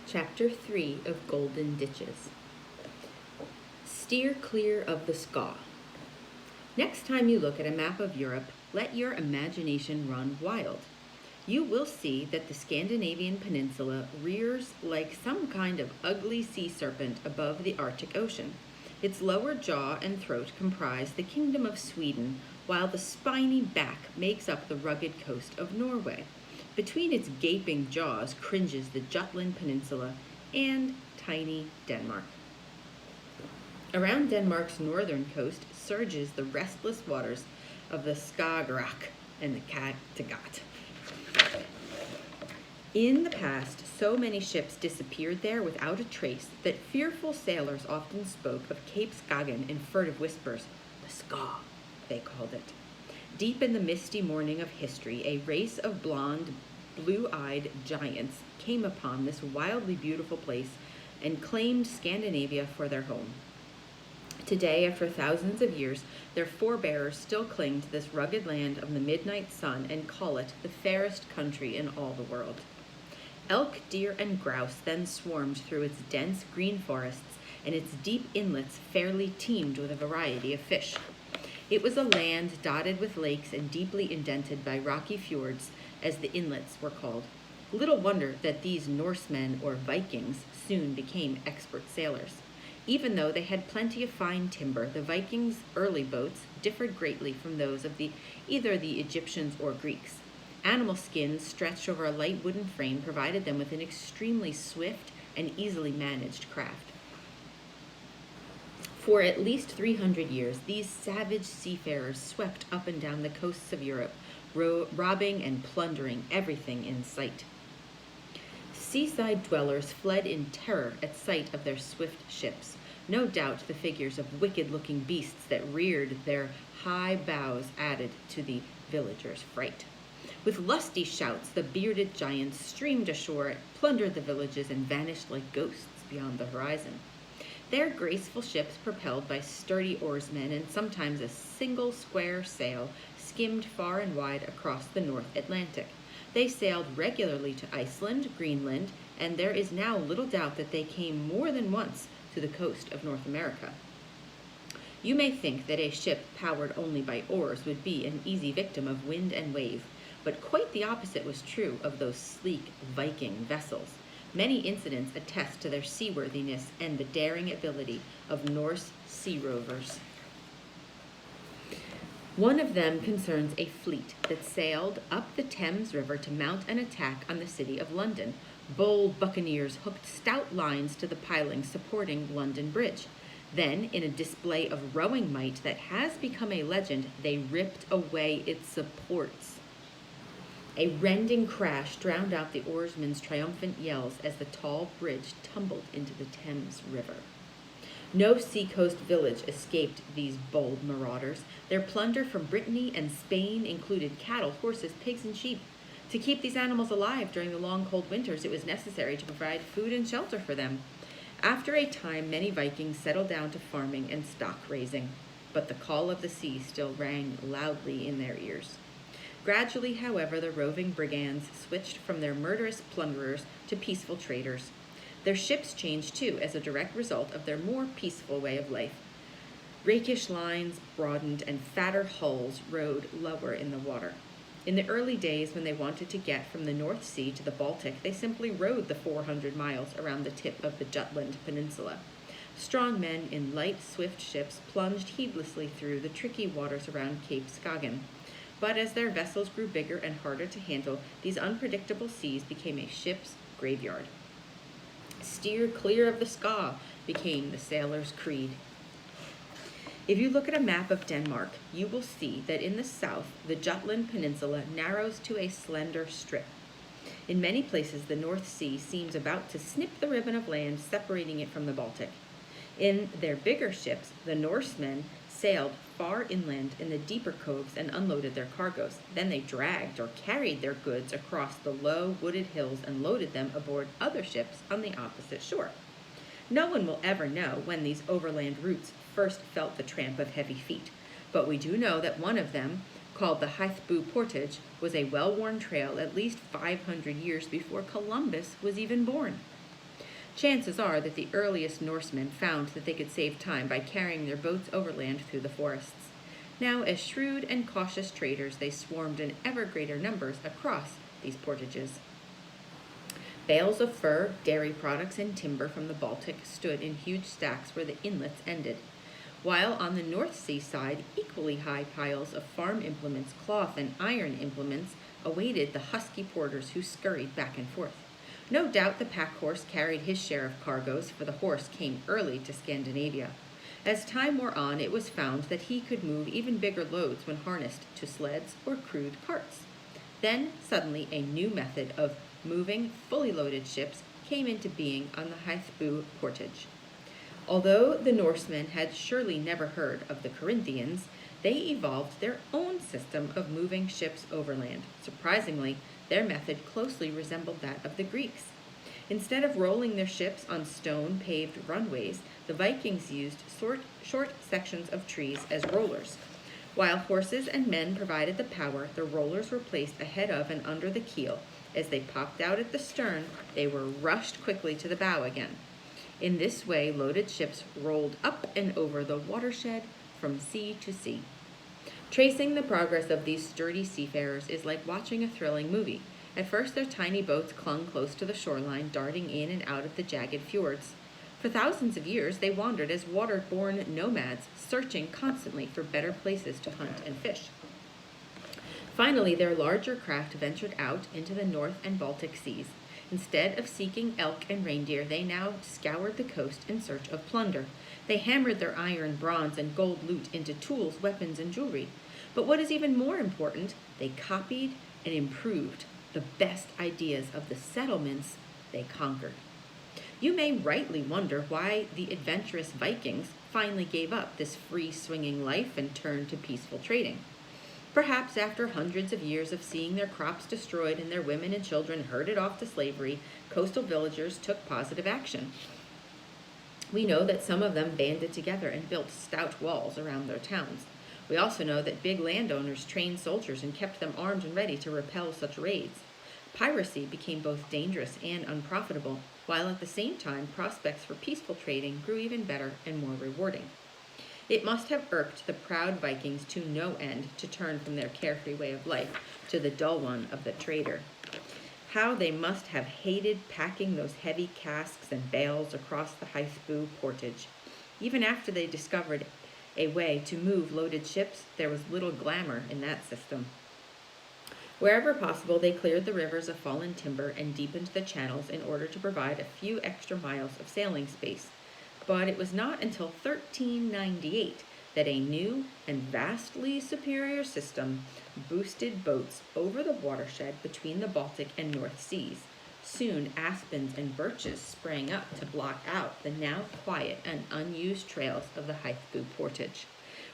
Chapter 3 of Golden Ditches. Steer clear of the Skaw. Next time you look at a map of Europe, let your imagination run wild. You will see that the Scandinavian peninsula rears like some kind of ugly sea serpent above the Arctic Ocean. Its lower jaw and throat comprise the Kingdom of Sweden, while the spiny back makes up the rugged coast of Norway. Between its gaping jaws cringes the Jutland Peninsula and tiny Denmark. Around Denmark's northern coast surges the restless waters of the Skagerrak and the Kattegat. In the past, so many ships disappeared there without a trace that fearful sailors often spoke of Cape Skagen in furtive whispers. The Skaw, they called it. Deep in the misty morning of history, a race of blonde, blue-eyed giants came upon this wildly beautiful place and claimed Scandinavia for their home. Today, after thousands of years, their forebears still cling to this rugged land of the midnight sun and call it the fairest country in all the world. Elk, deer, and grouse then swarmed through its dense green forests, and its deep inlets fairly teemed with a variety of fish. It was a land dotted with lakes and deeply indented by rocky fjords, as the inlets were called. Little wonder that these Norsemen, or Vikings, soon became expert sailors. Even though they had plenty of fine timber, the Vikings' early boats differed greatly from those of either the Egyptians or Greeks. Animal skins stretched over a light wooden frame provided them with an extremely swift and easily managed craft. For at least 300 years, these savage seafarers swept up and down the coasts of Europe, robbing and plundering everything in sight. Seaside dwellers fled in terror at sight of their swift ships. No doubt the figures of wicked-looking beasts that reared their high bows added to the villagers' fright. With lusty shouts, the bearded giants streamed ashore, plundered the villages, and vanished like ghosts beyond the horizon. Their graceful ships, propelled by sturdy oarsmen and sometimes a single square sail, skimmed far and wide across the North Atlantic. They sailed regularly to Iceland, Greenland, and there is now little doubt that they came more than once to the coast of North America. You may think that a ship powered only by oars would be an easy victim of wind and wave, but quite the opposite was true of those sleek Viking vessels. Many incidents attest to their seaworthiness and the daring ability of Norse sea rovers. One of them concerns a fleet that sailed up the Thames River to mount an attack on the city of London. Bold buccaneers hooked stout lines to the pilings supporting London Bridge. Then, in a display of rowing might that has become a legend, they ripped away its supports. A rending crash drowned out the oarsmen's triumphant yells as the tall bridge tumbled into the Thames River. No seacoast village escaped these bold marauders. Their plunder from Brittany and Spain included cattle, horses, pigs, and sheep. To keep these animals alive during the long cold winters, it was necessary to provide food and shelter for them. After a time, many Vikings settled down to farming and stock raising, but the call of the sea still rang loudly in their ears. Gradually, however, the roving brigands switched from their murderous plunderers to peaceful traders. Their ships changed, too, as a direct result of their more peaceful way of life. Rakish lines broadened and fatter hulls rode lower in the water. In the early days, when they wanted to get from the North Sea to the Baltic, they simply rowed the 400 miles around the tip of the Jutland Peninsula. Strong men in light, swift ships plunged heedlessly through the tricky waters around Cape Skagen. But as their vessels grew bigger and harder to handle, these unpredictable seas became a ship's graveyard. Steer clear of the Skaw became the sailor's creed. If you look at a map of Denmark, you will see that in the south, the Jutland Peninsula narrows to a slender strip. In many places, the North Sea seems about to snip the ribbon of land separating it from the Baltic. In their bigger ships, the Norsemen sailed far inland in the deeper coves and unloaded their cargoes. Then they dragged or carried their goods across the low wooded hills and loaded them aboard other ships on the opposite shore. No one will ever know when these overland routes first felt the tramp of heavy feet, but we do know that one of them, called the Hythbu Portage, was a well-worn trail at least 500 years before Columbus was even born. Chances are that the earliest Norsemen found that they could save time by carrying their boats overland through the forests. Now, as shrewd and cautious traders, they swarmed in ever greater numbers across these portages. Bales of fur, dairy products, and timber from the Baltic stood in huge stacks where the inlets ended, while on the North Sea side, equally high piles of farm implements, cloth, and iron implements awaited the husky porters who scurried back and forth. No doubt the pack horse carried his share of cargoes, for the horse came early to Scandinavia. As time wore on, it was found that he could move even bigger loads when harnessed to sleds or crude carts. Then, suddenly, a new method of moving fully loaded ships came into being on the Hithbu portage. Although the Norsemen had surely never heard of the Corinthians, they evolved their own system of moving ships overland. Surprisingly, their method closely resembled that of the Greeks. Instead of rolling their ships on stone-paved runways, the Vikings used short sections of trees as rollers. While horses and men provided the power, the rollers were placed ahead of and under the keel. As they popped out at the stern, they were rushed quickly to the bow again. In this way, loaded ships rolled up and over the watershed from sea to sea. Tracing the progress of these sturdy seafarers is like watching a thrilling movie. At first, their tiny boats clung close to the shoreline, darting in and out of the jagged fjords. For thousands of years, they wandered as water-borne nomads, searching constantly for better places to hunt and fish. Finally, their larger craft ventured out into the North and Baltic seas. Instead of seeking elk and reindeer, they now scoured the coast in search of plunder. They hammered their iron, bronze, and gold loot into tools, weapons, and jewelry. But what is even more important, they copied and improved the best ideas of the settlements they conquered. You may rightly wonder why the adventurous Vikings finally gave up this free-swinging life and turned to peaceful trading. Perhaps after hundreds of years of seeing their crops destroyed and their women and children herded off to slavery, coastal villagers took positive action. We know that some of them banded together and built stout walls around their towns. We also know that big landowners trained soldiers and kept them armed and ready to repel such raids. Piracy became both dangerous and unprofitable, while at the same time prospects for peaceful trading grew even better and more rewarding. It must have irked the proud Vikings to no end to turn from their carefree way of life to the dull one of the trader. How they must have hated packing those heavy casks and bales across the Hithbu portage. Even after they discovered a way to move loaded ships, there was little glamour in that system. Wherever possible, they cleared the rivers of fallen timber and deepened the channels in order to provide a few extra miles of sailing space. But it was not until 1398 that a new and vastly superior system boosted boats over the watershed between the Baltic and North Seas. Soon, aspens and birches sprang up to block out the now quiet and unused trails of the Hithbu portage.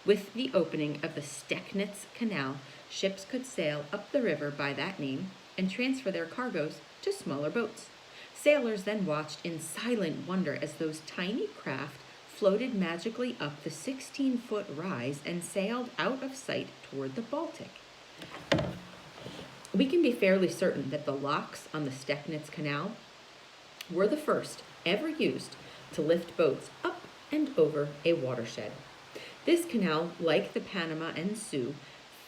With the opening of the Stecknitz Canal, ships could sail up the river by that name and transfer their cargoes to smaller boats. Sailors then watched in silent wonder as those tiny craft floated magically up the 16-foot rise and sailed out of sight toward the Baltic. We can be fairly certain that the locks on the Stecknitz Canal were the first ever used to lift boats up and over a watershed. This canal, like the Panama and Soo,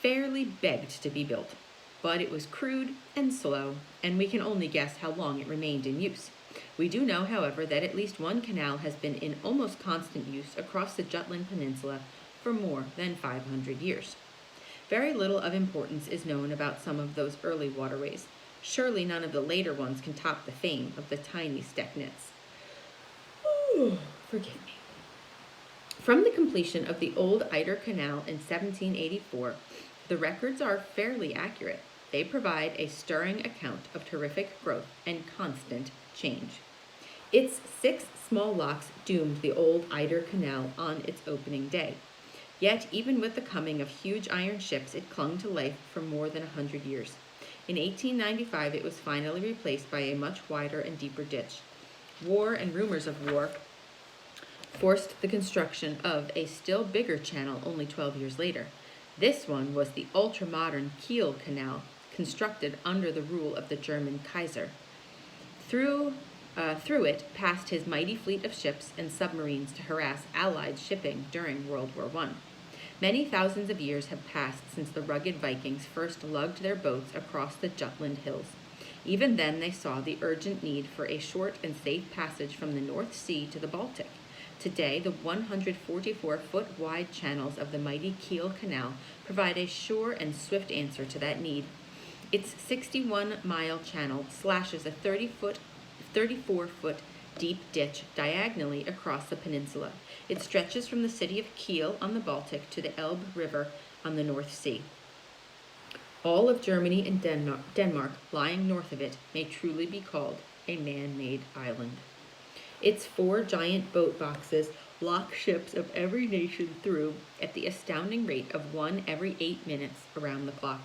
fairly begged to be built. But it was crude and slow, and we can only guess how long it remained in use. We do know, however, that at least one canal has been in almost constant use across the Jutland Peninsula for more than 500 years. Very little of importance is known about some of those early waterways. Surely none of the later ones can top the fame of the tiny Stecknitz. Ooh, forgive me. From the completion of the old Eider Canal in 1784, the records are fairly accurate. They provide a stirring account of terrific growth and constant change. Its 6 small locks doomed the old Eider Canal on its opening day. Yet, even with the coming of huge iron ships, it clung to life for more than 100 years. In 1895, it was finally replaced by a much wider and deeper ditch. War and rumors of war forced the construction of a still bigger channel only 12 years later. This one was the ultra-modern Kiel Canal, constructed under the rule of the German Kaiser. Through through it passed his mighty fleet of ships and submarines to harass Allied shipping during World War I. Many thousands of years have passed since the rugged Vikings first lugged their boats across the Jutland Hills. Even then, they saw the urgent need for a short and safe passage from the North Sea to the Baltic. Today, the 144-foot wide channels of the mighty Kiel Canal provide a sure and swift answer to that need. Its 61-mile channel slashes a 34-foot deep ditch diagonally across the peninsula. It stretches from the city of Kiel on the Baltic to the Elbe River on the North Sea. All of Germany and Denmark lying north of it may truly be called a man-made island. Its 4 giant boat boxes lock ships of every nation through at the astounding rate of 1 every 8 minutes around the clock.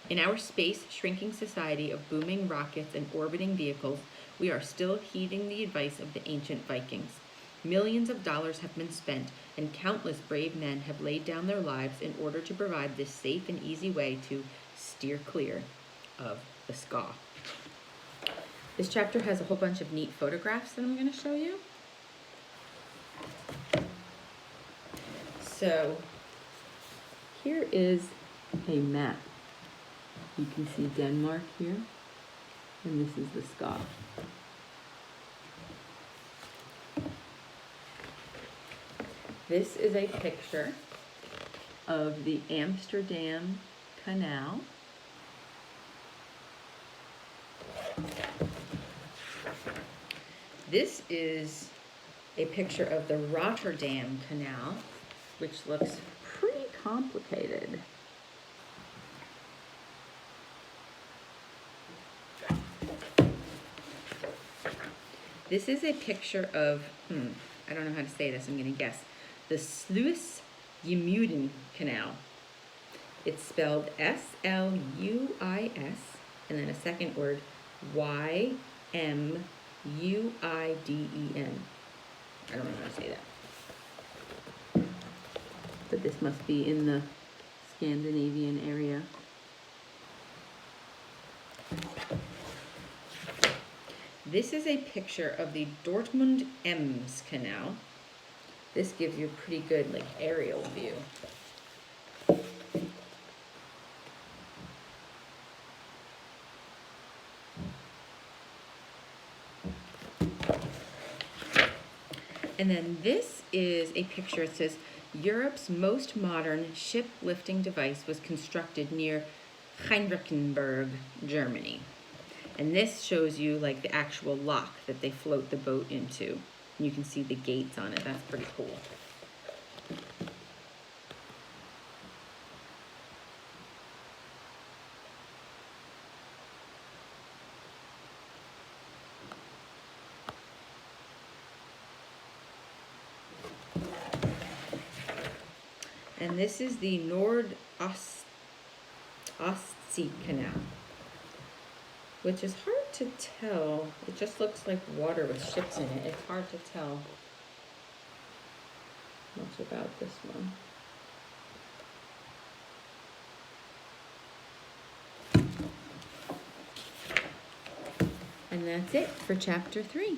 In our space-shrinking society of booming rockets and orbiting vehicles, we are still heeding the advice of the ancient Vikings. Millions of dollars have been spent, and countless brave men have laid down their lives in order to provide this safe and easy way to steer clear of the Skaw. This chapter has a whole bunch of neat photographs that I'm going to show you. So here is a map. You can see Denmark here, and this is the Skaw. This is a picture of the Amsterdam Canal. This is a picture of the Rotterdam Canal, which looks pretty complicated. This is a picture of, I don't know how to say this, I'm going to guess, the Sluis Jemuden Canal. It's spelled S-L-U-I-S, and then a second word, Y-M-U-I-D-E-N. I don't know how to say that. But this must be in the Scandinavian area. This is a picture of the Dortmund-Ems Canal. This gives you a pretty good aerial view. And then this is a picture. It says, Europe's most modern ship-lifting device was constructed near Heinrichsburg, Germany. And this shows you the actual lock that they float the boat into. And you can see the gates on it. That's pretty cool. And this is the Nord-Ostsee Canal, which is hard to tell. It just looks like water with ships in it. It's hard to tell much about this one. And that's it for chapter 3.